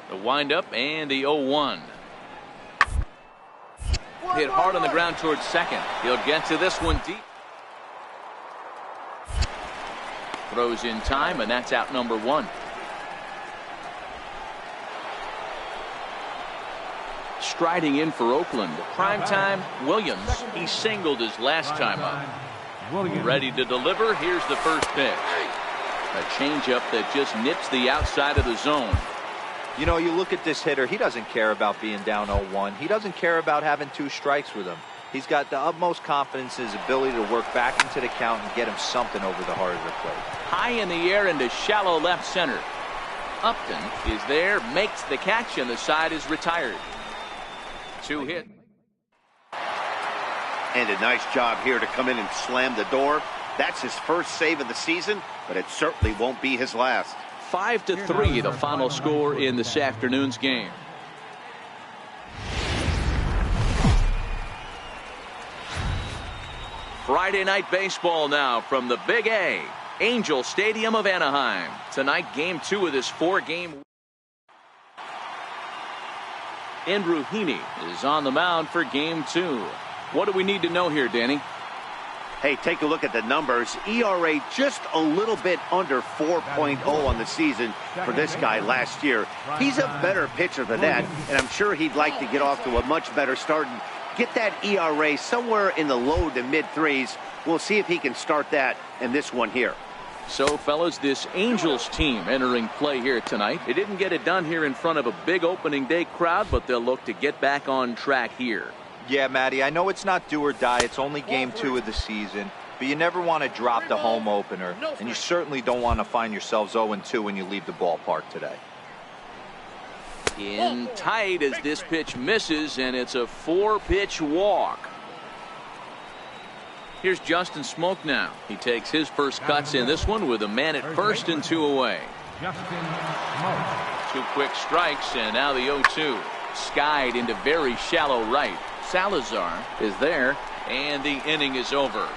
The windup and the 0-1. Hit hard on the ground towards second. He'll get to this one deep. Throws in time, and that's out number 1. Striding in for Oakland, primetime Williams. He singled his last time up. Ready to deliver. Here's the first pitch. A changeup that just nips the outside of the zone. You know, you look at this hitter, he doesn't care about being down 0-1. He doesn't care about having 2 strikes with him. He's got the utmost confidence in his ability to work back into the count and get him something over the heart of the plate. High in the air into shallow left center. Upton is there, makes the catch, and the side is retired. 2 hit. And a nice job here to come in and slam the door. That's his first save of the season, but it certainly won't be his last. 5-3 the final score in this afternoon's game. Friday night baseball now from the Big A, Angel Stadium of Anaheim. Tonight, game 2 of this 4-game. Andrew Heaney is on the mound for game 2. What do we need to know here, Danny? Hey, take a look at the numbers. ERA just a little bit under 4.0 on the season for this guy last year. He's a better pitcher than that, and I'm sure he'd like to get off to a much better start and get that ERA somewhere in the low to mid 3s. We'll see if he can start that in this one here. So, fellas, this Angels team entering play here tonight. They didn't get it done here in front of a big opening day crowd, but they'll look to get back on track here. Yeah, Matty, I know it's not do or die. It's only game 2 of the season, but you never want to drop the home opener, and you certainly don't want to find yourselves 0-2 when you leave the ballpark today. In tight as this pitch misses, and it's a 4-pitch walk. Here's Justin Smoke now. He takes his first cuts in this one with a man at first and 2 away. 2 quick strikes, and now the 0-2. Skied into very shallow right. Salazar is there, and the inning is over.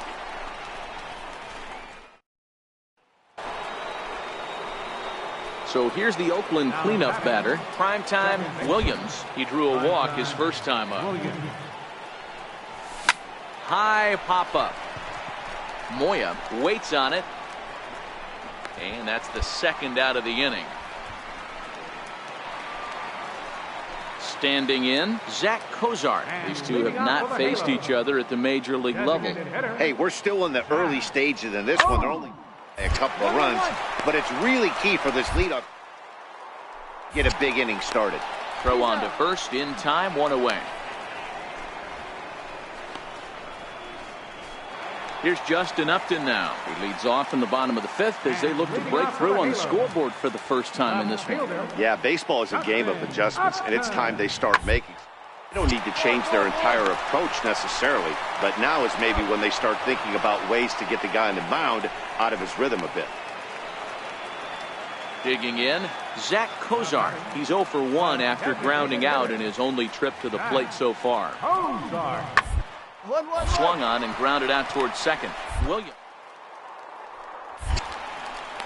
So here's the Oakland cleanup batter. Primetime Williams. He drew a walk his first time up. High pop up. Moya waits on it, and that's the second out of the inning. Standing in, Zach Cozart. These two have not faced each other at the major league level. Hey, we're still in the early stages in this one. They're only a couple of runs, but it's really key for this leadoff. Get a big inning started. Throw on to first in time, 1 away. Here's Justin Upton now. He leads off in the bottom of the 5th as they look to break through on the scoreboard for the first time in this one. Yeah, baseball is a game of adjustments, and it's time they start making. They don't need to change their entire approach necessarily, but now is maybe when they start thinking about ways to get the guy on the mound out of his rhythm a bit. Digging in, Zach Cozart. He's 0 for 1 after grounding out in his only trip to the plate so far. Swung on and grounded out towards second. Williams.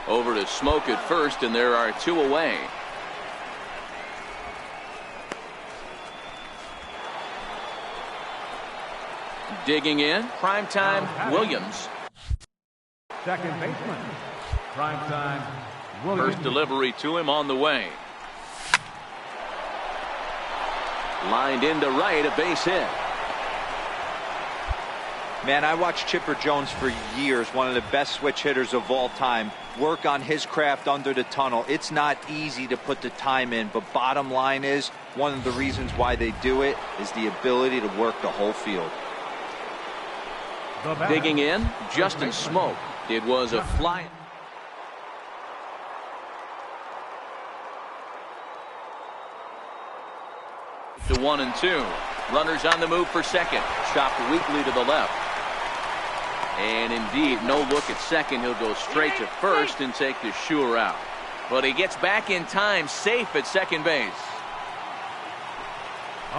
Over to Smoke at first, and there are 2 away. Digging in, primetime Williams. Second baseman, primetime Williams. First delivery to him on the way. Lined into right, a base hit. Man, I watched Chipper Jones for years, one of the best switch hitters of all time, work on his craft under the tunnel. It's not easy to put the time in, but bottom line is, one of the reasons why they do it is the ability to work the whole field. Digging in, Justin Smoke. It was a fly. To 1 and 2. Runners on the move for second. Chopped weakly to the left. And indeed, no look at second. He'll go straight to first and take the sure out. But he gets back in time, safe at second base.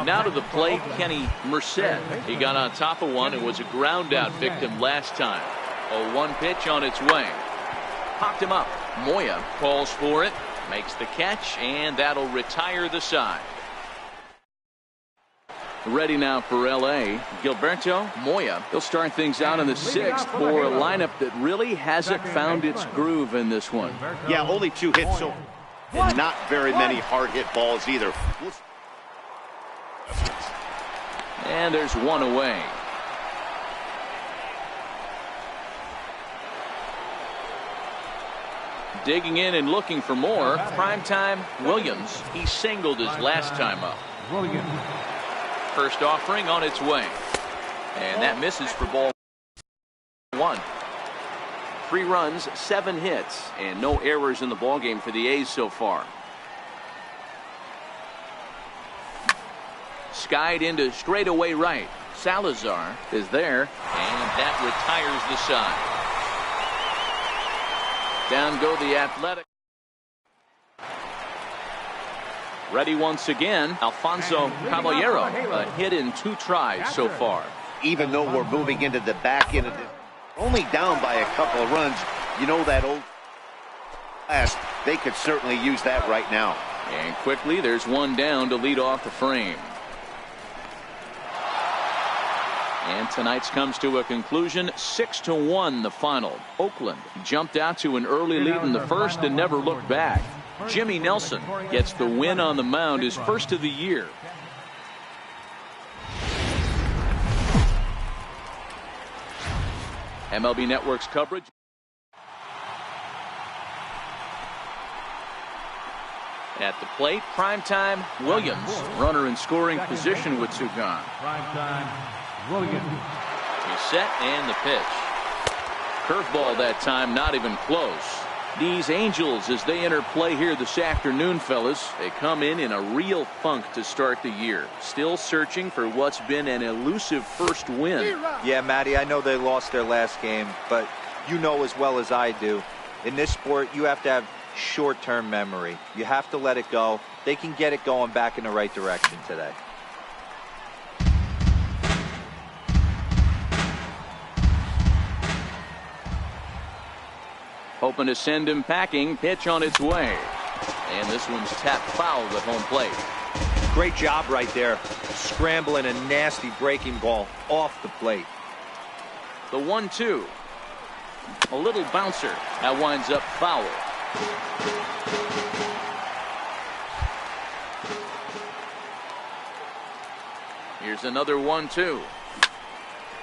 Now to the plate, Kenny Merced. He got on top of one and was a ground out victim last time. A 1 pitch on its way. Popped him up. Moya calls for it. Makes the catch, and that'll retire the side. Ready now for L.A. Gilberto Moya. He'll start things out in the 6th for a lineup that really hasn't found its groove in this one. Yeah, only 2 hits, so and not very many hard hit balls either. And there's one away. Digging in and looking for more. Primetime Williams. He singled his last time up. First offering on its way. And that misses for ball 1. 3 runs, 7 hits, and no errors in the ballgame for the A's so far. Skied into straightaway right. Salazar is there, and that retires the side. Down go the Athletic. Ready once again, Alfonso Caballero. A hit in 2 tries so far. Even though we're moving into the back end of it, only down by a couple of runs, you know that old last, they could certainly use that right now. And quickly, there's one down to lead off the frame. And tonight's comes to a conclusion, 6-1 the final. Oakland jumped out to an early lead in the 1st and never looked back. Jimmy Nelson gets the win on the mound, his first of the year. MLB Network's coverage. At the plate, Primetime Williams, runner in scoring position with 2 gone. Primetime Williams. He's set and the pitch. Curveball that time, not even close. These Angels, as they enter play here this afternoon, fellas, they come in a real funk to start the year. Still searching for what's been an elusive first win. Yeah, Matty, I know they lost their last game, but you know as well as I do, in this sport, you have to have short-term memory. You have to let it go. They can get it going back in the right direction today. Hoping to send him packing. Pitch on its way. And this one's tapped foul at home plate. Great job right there. Scrambling a nasty breaking ball off the plate. The 1-2. A little bouncer. That winds up foul. Here's another 1-2.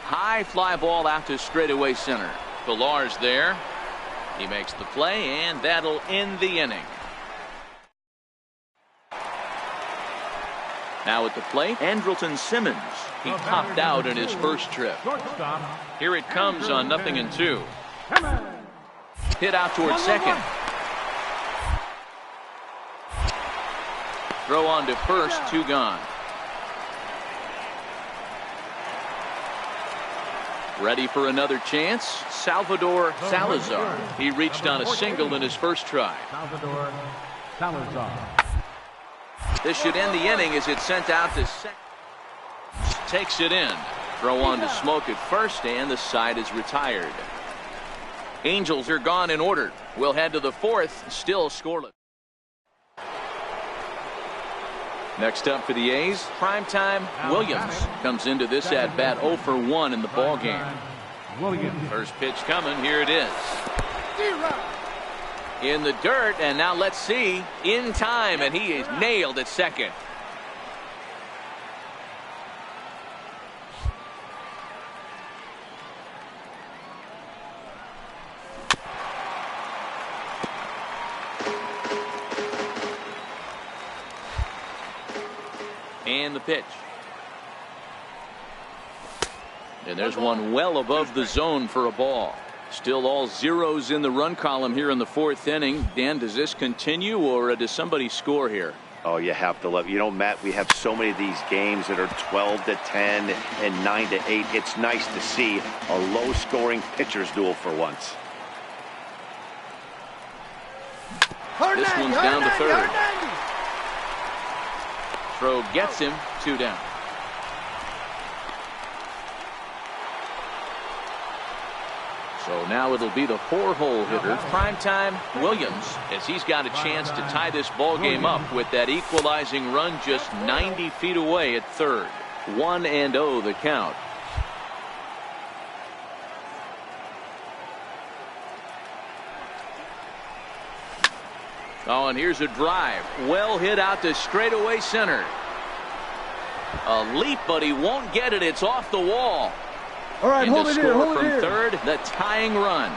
High fly ball out to straightaway center. Pillar's there. He makes the play, and that'll end the inning. Now at the plate, Andrelton Simmons. He topped out in his first trip. Here it comes on 0-2. Hit out towards second. Throw on to first, 2 gone. Ready for another chance, Salvador Salazar. He reached on a single in his first try. Salvador Salazar. This should end the inning as it's sent out to second. Takes it in. Throw on to Smoke at first, and the side is retired. Angels are gone in order. We'll head to the 4th, still scoreless. Next up for the A's, Primetime Williams comes into this at bat 0 for 1 in the ball game. First pitch coming, here it is. In the dirt, and now let's see, in time, and he is nailed at second. And the pitch. And there's one well above the zone for a ball. Still all zeros in the run column here in the 4th inning. Dan, does this continue, or does somebody score here? Oh, you have to love. You know, Matt, we have so many of these games that are 12-10 and 9-8. It's nice to see a low-scoring pitcher's duel for once. This one's down to third. Throw gets him, 2 down. So now it'll be the 4-hole hitter, primetime Williams, as he's got a chance to tie this ball game up with that equalizing run just 90 feet away at third. 1-0 the count. Oh, and here's a drive. Well hit out to straightaway center. A leap, but he won't get it. It's off the wall. All right, and hold to it score here, from third, the tying run.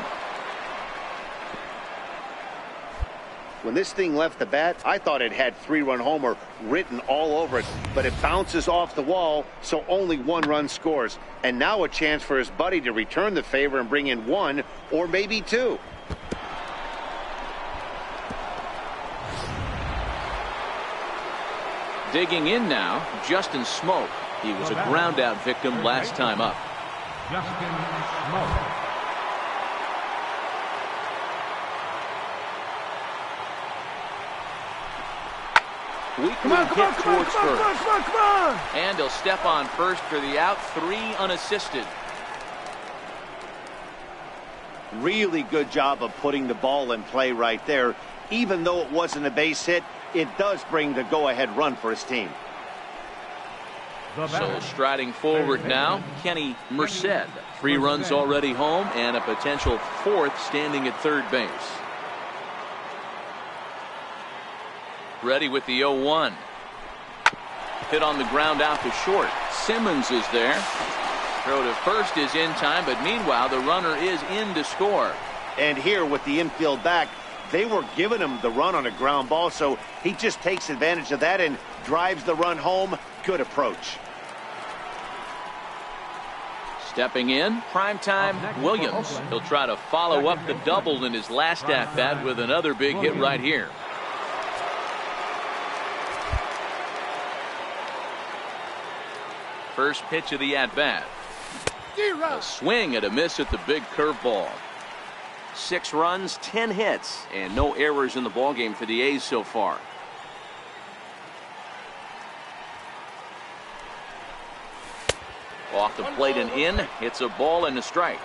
When this thing left the bat, I thought it had 3-run homer written all over it, but it bounces off the wall, so only 1 run scores. And now a chance for his buddy to return the favor and bring in 1 or maybe 2. Digging in now, Justin Smoke. He was a ground out victim last time up. Justin Smoke. Weakly hit towards first. And he'll step on first for the out, 3 unassisted. Really good job of putting the ball in play right there. Even though it wasn't a base hit, it does bring the go-ahead run for his team. So striding forward now, Kenny Merced. 3 runs already home and a potential 4th standing at third base. Ready with the 0-1. Hit on the ground out to short. Simmons is there. Throw to first is in time, but meanwhile the runner is in to score. And here with the infield back, they were giving him the run on a ground ball, so he just takes advantage of that and drives the run home. Good approach. Stepping in, primetime Williams. He'll try to follow up the double in his last at-bat with another big hit right here. First pitch of the at-bat. A swing and a miss at the big curveball. 6 runs, 10 hits, and no errors in the ballgame for the A's so far. Off the plate and in. It's a ball and a strike.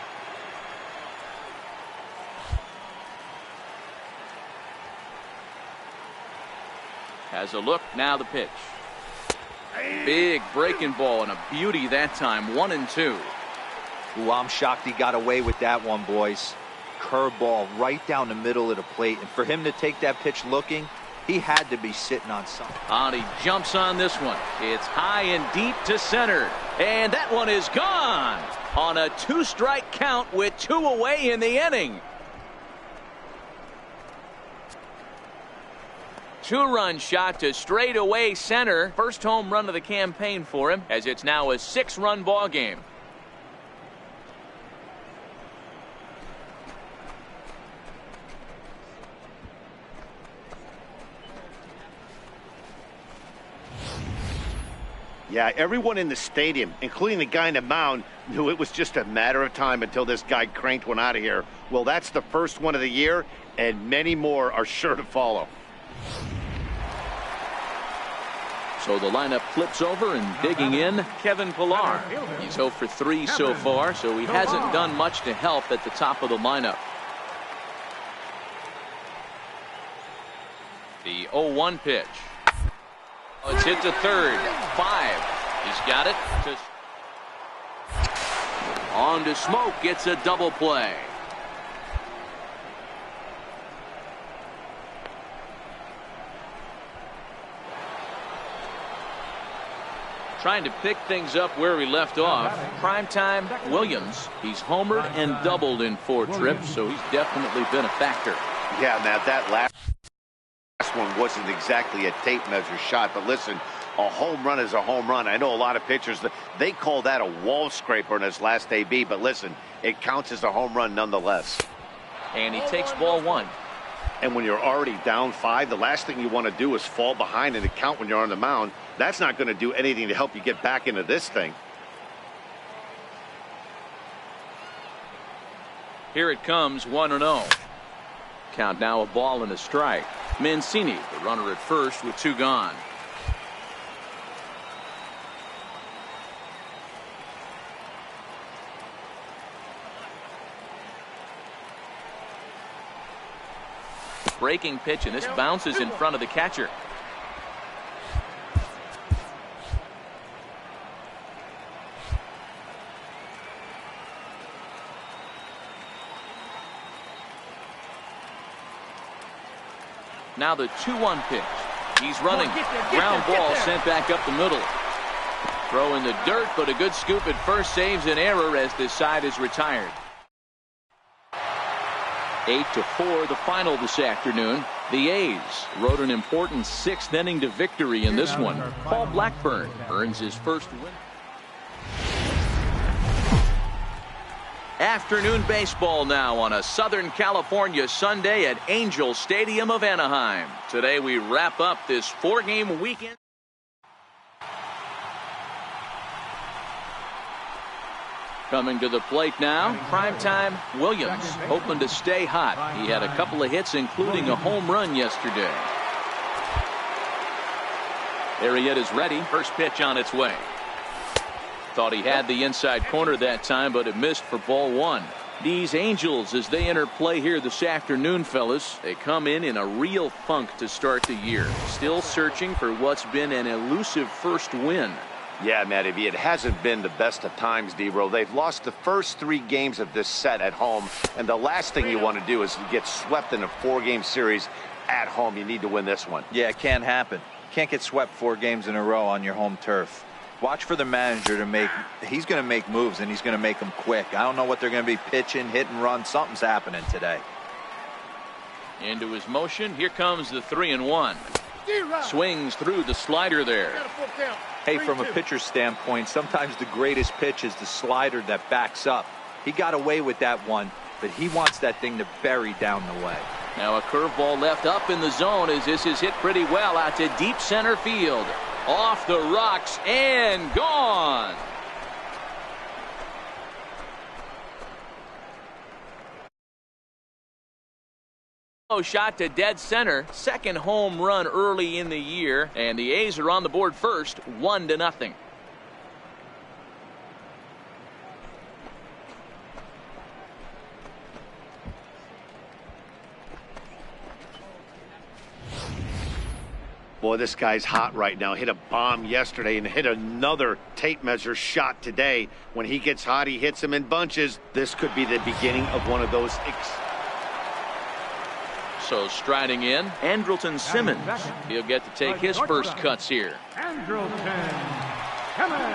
Has a look. Now the pitch. Big breaking ball and a beauty that time. 1-2. Ooh, I'm shocked he got away with that one, boys. Curveball right down the middle of the plate. And for him to take that pitch looking, he had to be sitting on something. And he jumps on this one. It's high and deep to center. And that one is gone on a 2-strike count with 2 away in the inning. 2-run shot to straightaway center. First home run of the campaign for him, as it's now a 6-run ball game. Yeah, everyone in the stadium, including the guy in the mound, knew it was just a matter of time until this guy cranked one out of here. Well, that's the first one of the year, and many more are sure to follow. So the lineup flips over, and digging in, Kevin Pillar. He's 0 for 3 so far, so he hasn't done much to help at the top of the lineup. The 0-1 pitch. It's hit to third. 5. He's got it. On to Smoke. Gets a double play. Trying to pick things up where we left off. Primetime Williams. He's homered and doubled in 4 trips, so he's definitely been a factor. Yeah, now that last one wasn't exactly a tape measure shot, but listen, a home run is a home run. I know a lot of pitchers, they call that a wall scraper in his last AB, but listen, it counts as a home run nonetheless. And he takes ball 1. And when you're already down 5, the last thing you want to do is fall behind in the count when you're on the mound. That's not going to do anything to help you get back into this thing. Here it comes, 1-0. Count now a ball and a strike. Mancini, the runner at first with 2 gone. Breaking pitch, and this bounces in front of the catcher. Now the 2-1 pitch. He's running. Ground ball sent back up the middle. Throw in the dirt, but a good scoop at first saves an error as this side is retired. 8-4 the final this afternoon. The A's rode an important 6th inning to victory in this one. Paul Blackburn earns his first win. Afternoon baseball now on a Southern California Sunday at Angel Stadium of Anaheim. Today we wrap up this 4-game weekend. Coming to the plate now, primetime Williams, hoping to stay hot. He had a couple of hits, including a home run yesterday. Arrieta is ready. First pitch on its way. Thought he had the inside corner that time, but it missed for ball 1. These Angels, as they enter play here this afternoon, fellas, they come in a real funk to start the year. Still searching for what's been an elusive first win. Yeah, Matty, it hasn't been the best of times, D-Row. They've lost the first 3 games of this set at home, and the last thing you want to do is get swept in a 4-game series at home. You need to win this one. Yeah, it can't happen. Can't get swept 4 games in a row on your home turf. Watch for the manager to make. He's going to make moves, and he's going to make them quick. I don't know what they're going to be pitching, hit and run. Something's happening today. Into his motion. Here comes the 3-1. Swings through the slider there. Hey, from a pitcher's standpoint, sometimes the greatest pitch is the slider that backs up. He got away with that one, but he wants that thing to bury down the way. Now a curveball left up in the zone as this is hit pretty well out to deep center field. Off the rocks and gone. Shot to dead center. Second home run early in the year, and the A's are on the board first, 1-0. Boy, this guy's hot right now. Hit a bomb yesterday and hit another tape measure shot today. When he gets hot, he hits them in bunches. This could be the beginning of one of those. So striding in, Andrelton Simmons. He'll get to take his first cuts here. Andrelton Simmons.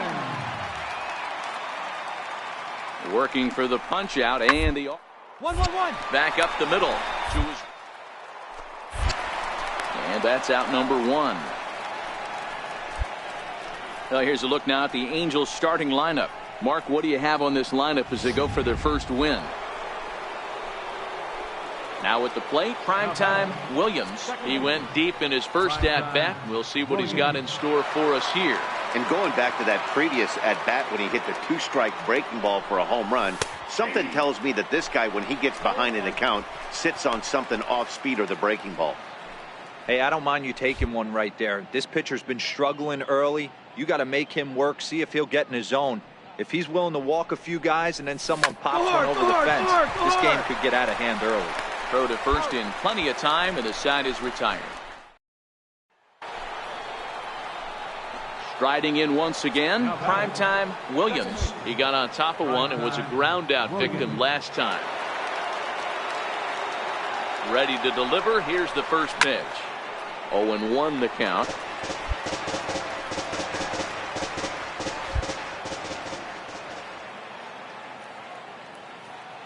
Working for the punch out and the 1-1-1. back up the middle. And that's out number 1. Well, here's a look now at the Angels starting lineup. Mark, what do you have on this lineup as they go for their first win? Now at the plate, primetime Williams. He went deep in his first at-bat. We'll see what he's got in store for us here. And going back to that previous at-bat when he hit the 2-strike breaking ball for a home run, something tells me that this guy, when he gets behind an account, sits on something off speed or the breaking ball. Hey, I don't mind you taking one right there. This pitcher's been struggling early. You got to make him work, see if he'll get in his zone. If he's willing to walk a few guys and then someone pops one over the fence, this game could get out of hand early. Throw to first in plenty of time, and the side is retired. Striding in once again, primetime Williams. He got on top of one and was a ground out victim last time. Ready to deliver. Here's the first pitch. 0-1 the count.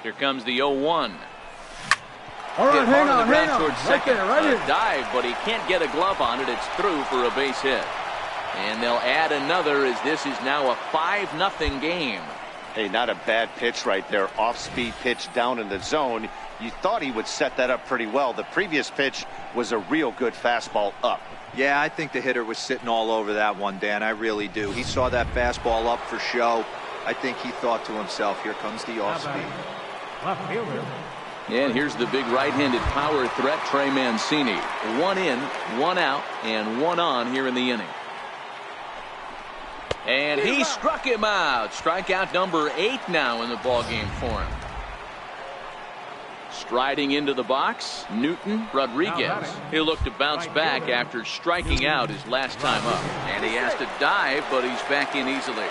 Here comes the 0-1. All right, hang on. Right there, right here. Dive, but he can't get a glove on it. It's through for a base hit. And they'll add another as this is now a 5-0 game. Hey, not a bad pitch right there. Off-speed pitch down in the zone. You thought he would set that up pretty well. The previous pitch was a real good fastball up. Yeah, I think the hitter was sitting all over that one, Dan. I really do. He saw that fastball up for show. I think he thought to himself, here comes the off-speed. Left fielder. And here's the big right-handed power threat, Trey Mancini. 1 in, 1 out, and 1 on here in the inning. And he struck him out. Strikeout number 8 now in the ballgame for him. Striding into the box, Newton Rodriguez. He'll look to bounce back after striking out his last time up. And he has to dive, but he's back in easily.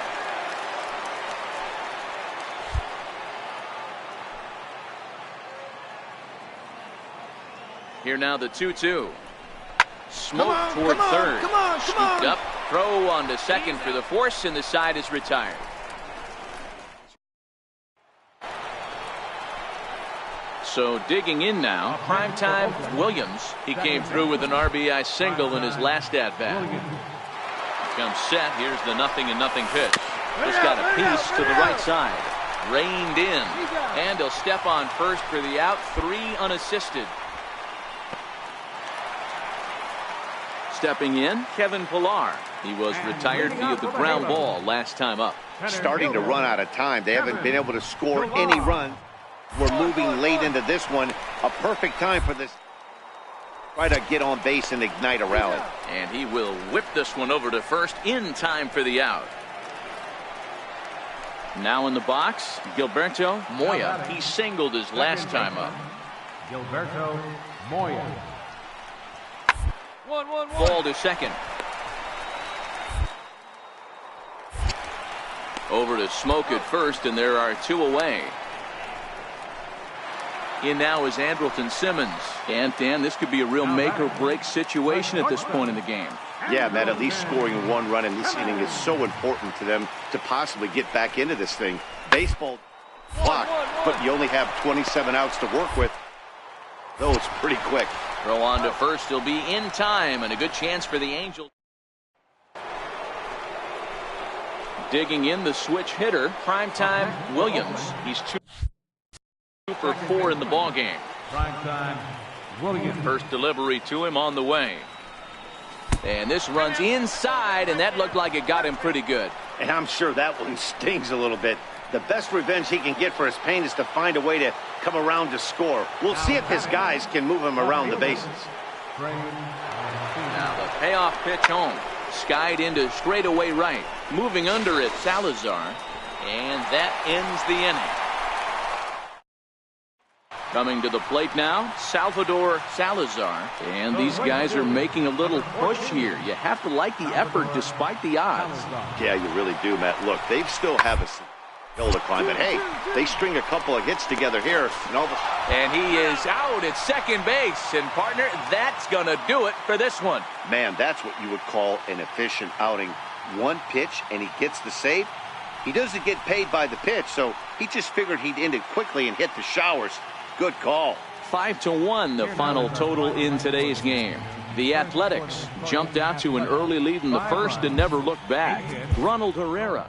Here now the 2-2. Smoke toward third. Scooped up. Throw on to second for the force, and the side is retired. So digging in now, primetime Williams. He came through with an RBI single in his last at-bat. Comes set. Here's the 0-0 pitch. Just got a piece to the right side. Reined in. And he'll step on first for the out. 3 unassisted. Stepping in, Kevin Pillar. He was retired via the ground ball last time up. Starting to run out of time. They haven't been able to score any run. We're moving late into this one. A perfect time for this. Try to get on base and ignite a rally. And he will whip this one over to first in time for the out. Now in the box, Gilberto Moya. He singled his last time up. Gilberto Moya. Ball to second. Over to Smoke at first, and there are 2 away. In now is Andrelton Simmons. And Dan, this could be a real make or break situation at this point in the game. Yeah, Matt, at least scoring 1 run in this inning is so important to them to possibly get back into this thing. Baseball clock, but you only have 27 outs to work with. Though it's pretty quick. Throw on to first. He'll be in time, and a good chance for the Angels. Digging in the switch hitter, primetime Williams. He's 2 for 4 in the ball game. Primetime Williams. First delivery to him on the way. And this runs inside, and that looked like it got him pretty good. And I'm sure that one stings a little bit. The best revenge he can get for his pain is to find a way to come around to score. We'll see if his guys can move him around the bases. Now the payoff pitch home. Skied into straightaway right. Moving under it, Salazar. And that ends the inning. Coming to the plate now, Salvador Salazar. And these guys are making a little push here. You have to like the effort despite the odds. Yeah, you really do, Matt. Look, they still have a hill to climb, but hey, they string a couple of hits together here, and he is out at second base. And partner, that's gonna do it for this one. Man, that's what you would call an efficient outing. 1 pitch and he gets the save. He doesn't get paid by the pitch, so he just figured he'd end it quickly and hit the showers. Good call. 5-1 the final total in today's game. The Athletics jumped out to an early lead in the first and never looked back. Ronald Herrera.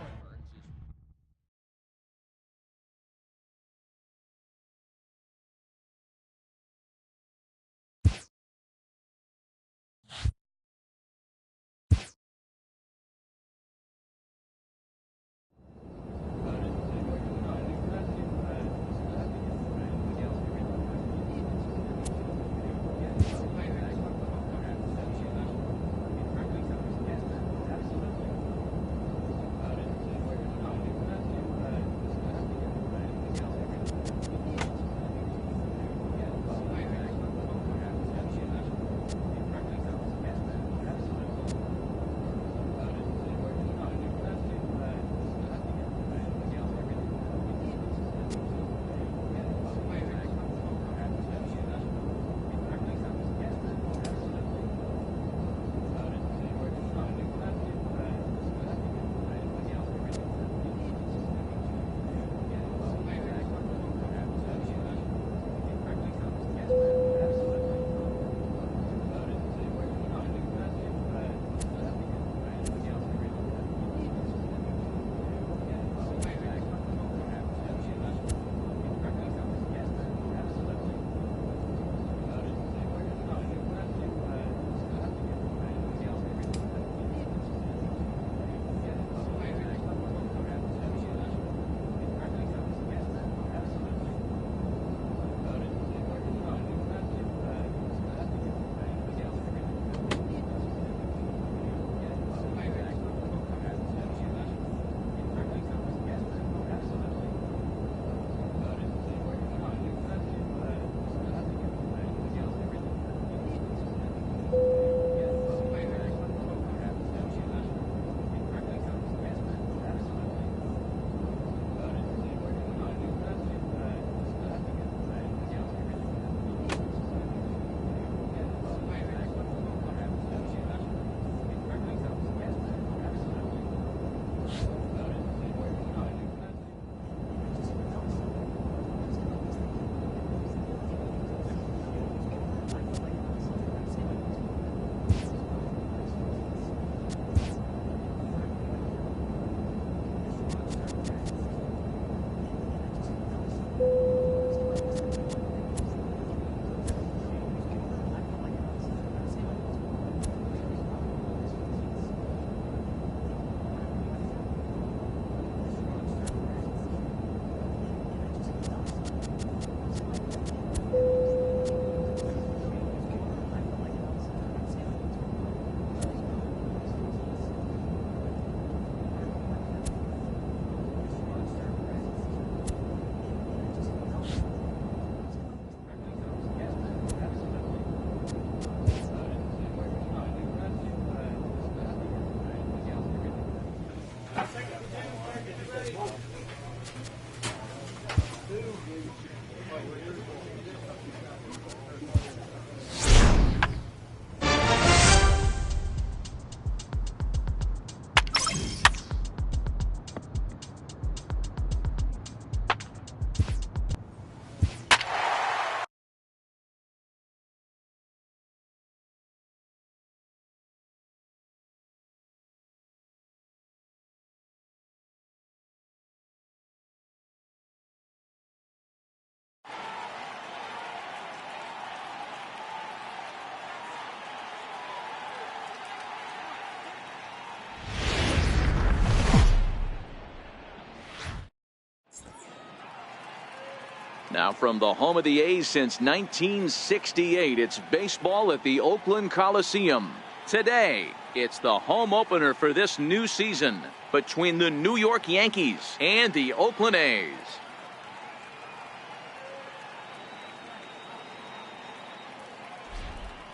Now from the home of the A's since 1968, it's baseball at the Oakland Coliseum. Today, it's the home opener for this new season between the New York Yankees and the Oakland A's.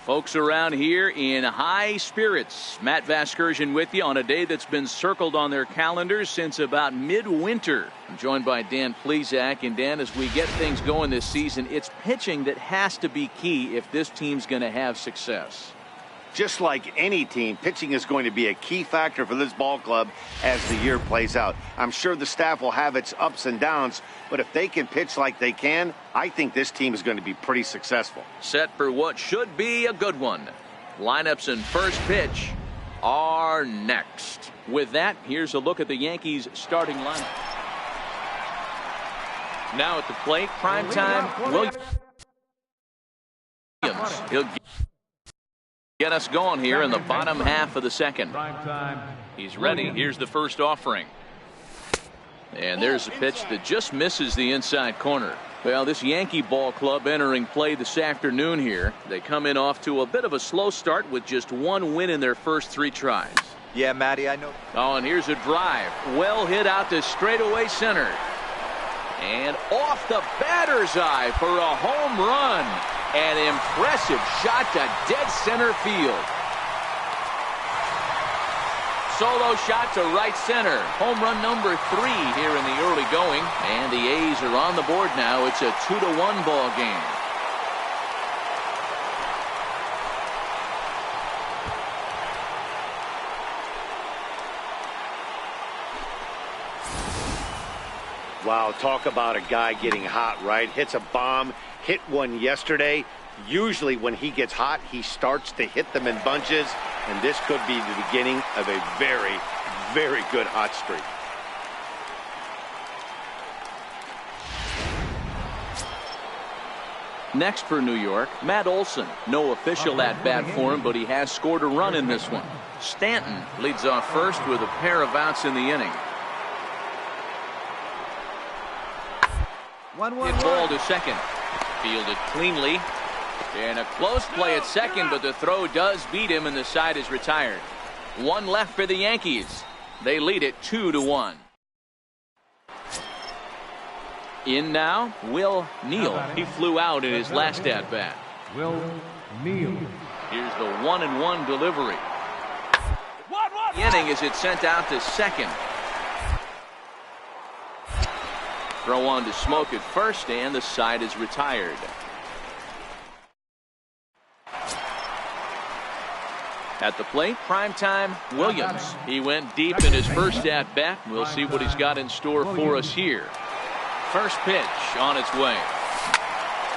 Folks around here in high spirits. Matt Vasgersian with you on a day that's been circled on their calendars since about midwinter. I'm joined by Dan Plesac. And Dan, as we get things going this season, it's pitching that has to be key if this team's going to have success. Just like any team, pitching is going to be a key factor for this ball club as the year plays out. I'm sure the staff will have its ups and downs, but if they can pitch like they can, I think this team is going to be pretty successful. Set for what should be a good one. Lineups and first pitch are next. With that, here's a look at the Yankees starting lineup. Now at the plate, primetime Williams. He'll get us going here in the bottom half of the second. He's ready. Here's the first offering. And there's a pitch that just misses the inside corner. Well, this Yankee ball club entering play this afternoon here. They come in off to a bit of a slow start with just one win in their first 3 tries. Yeah, Matty, I know. Oh, and here's a drive. Well hit out to straightaway center. And off the batter's eye for a home run. An impressive shot to dead center field. Solo shot to right center. Home run number 3 here in the early going. And the A's are on the board now. It's a 2-1 ball game. Wow, talk about a guy getting hot, right? Hits a bomb, hit one yesterday. Usually when he gets hot, he starts to hit them in bunches, and this could be the beginning of a very, very good hot streak. Next for New York, Matt Olson. No official at-bat for him, but he has scored a run in this one. Stanton leads off first with a pair of outs in the inning. Hit ball to second. Fielded cleanly. And a close play at second, but the throw does beat him, and the side is retired. 1 left for the Yankees. They lead it 2-1. In now, Will Neal. He flew out in his last at-bat. Will Neal. Here's the 1-1 delivery. The inning as it's sent out to second. Throw on to Smoke at first, and the side is retired. At the plate, primetime Williams. He went deep in his first at-bat. We'll see what he's got in store for us here. First pitch on its way.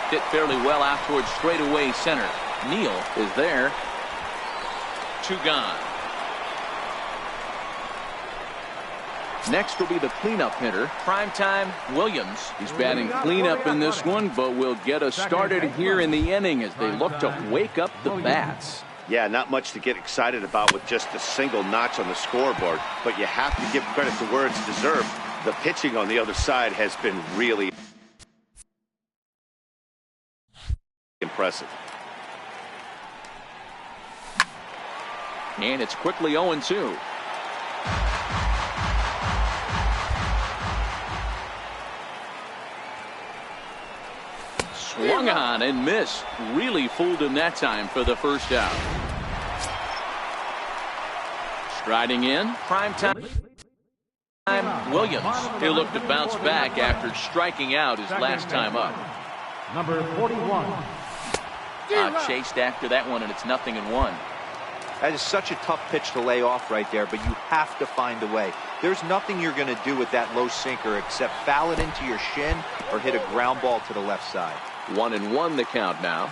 Hit fairly well out towards straightaway center. Neal is there. 2 gone. Next will be the cleanup hitter, primetime Williams. He's batting cleanup in this one, but will get us started here in the inning as they look to wake up the bats. Yeah, not much to get excited about with just a single notch on the scoreboard, but you have to give credit to where it's deserved. The pitching on the other side has been really impressive. And it's quickly 0-2. Swung on and missed. Really fooled him that time for the first out. Striding in, primetime Williams. He'll look to bounce back after striking out his last time up. Number 41. Chased after that one, and it's 0-1. That is such a tough pitch to lay off right there, but you have to find a way. There's nothing you're going to do with that low sinker except foul it into your shin or hit a ground ball to the left side. 1-1 the count now.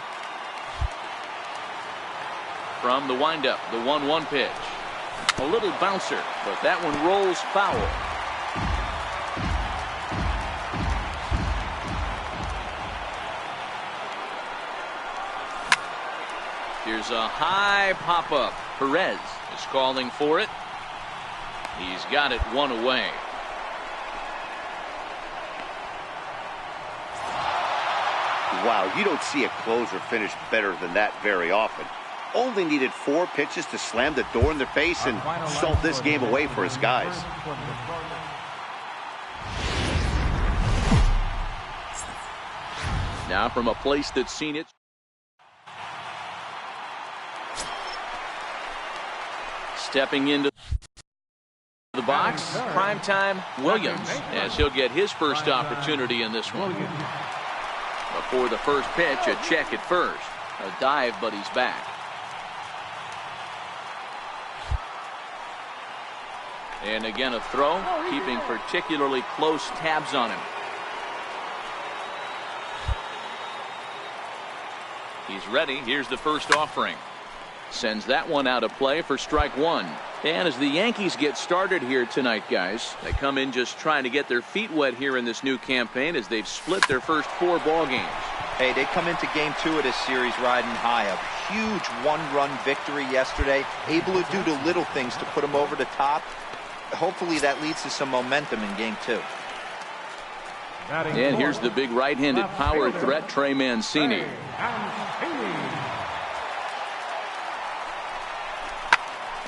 From the windup, the 1-1 pitch. A little bouncer, but that one rolls foul. Here's a high pop-up. Perez is calling for it. He's got it 1 away. Wow, you don't see a closer finish better than that very often. Only needed 4 pitches to slam the door in their face and salt this game away for his guys. Now from a place that's seen it. Stepping into the box, primetime Williams, as he'll get his first opportunity in this one. Before the first pitch, a check at first. A dive, but he's back. And again a throw, keeping particularly close tabs on him. He's ready. Here's the first offering. Sends that one out of play for strike one. And as the Yankees get started here tonight, guys, they come in just trying to get their feet wet here in this new campaign as they've split their first 4 ball games. Hey, they come into game 2 of this series riding high. A huge 1-run victory yesterday. Able to do the little things to put them over the top. Hopefully that leads to some momentum in game 2. And here's the big right-handed power threat, Trey Mancini.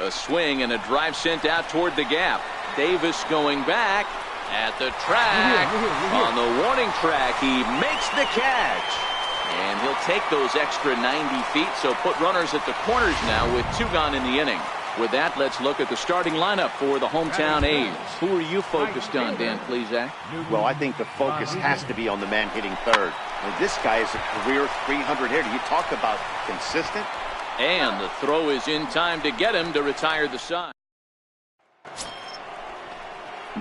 A swing and a drive sent out toward the gap. Davis going back at the track. On the warning track, he makes the catch. And he'll take those extra 90 feet, so put runners at the corners now with 2 gone in the inning. With that, let's look at the starting lineup for the hometown A's. Who are you focused on, Dan Plesac? Well, I think the focus has to be on the man hitting third. This guy is a career 300 hitter. You talk about consistent. And the throw is in time to get him to retire the side.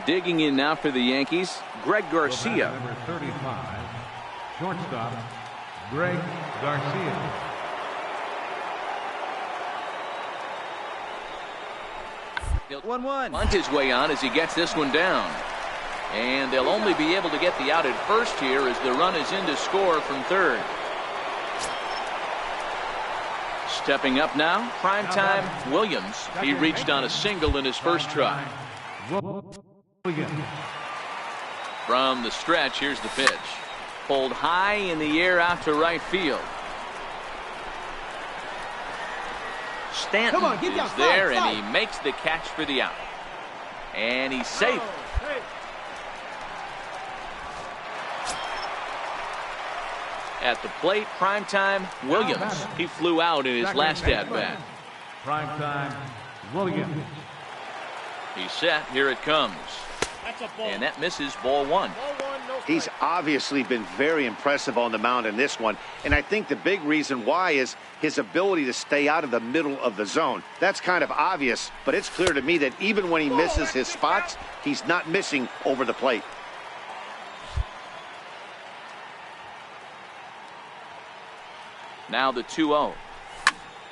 Digging in now for the Yankees, Greg Garcia. Number 35, shortstop, Greg Garcia. He'll 1-1. Bunt his way on as he gets this one down. And they'll only be able to get the out at first here as the run is in to score from third. Stepping up now, primetime Williams. He reached on a single in his first try. From the stretch, here's the pitch. Pulled high in the air out to right field. Stanton is there, and he makes the catch for the out. And he's safe. At the plate, primetime Williams. He flew out in his last at-bat. Primetime Williams. He's set. Here it comes. And that misses ball 1. He's obviously been very impressive on the mound in this one, and I think the big reason why is his ability to stay out of the middle of the zone. That's kind of obvious, but it's clear to me that even when he misses his spots, he's not missing over the plate. Now the 2-0.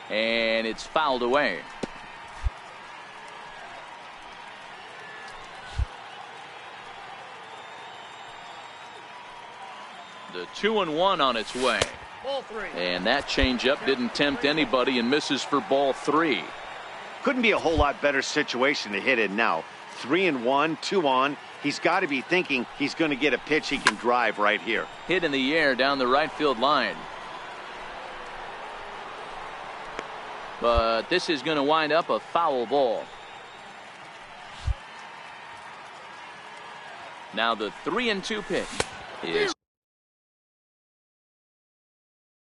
And it's fouled away. The 2-1 on its way. Ball 3. And that changeup didn't tempt anybody and misses for ball 3. Couldn't be a whole lot better situation to hit in now. 3-1, 2 on. He's got to be thinking he's going to get a pitch he can drive right here. Hit in the air down the right field line. But this is going to wind up a foul ball. Now the 3-2 pitch is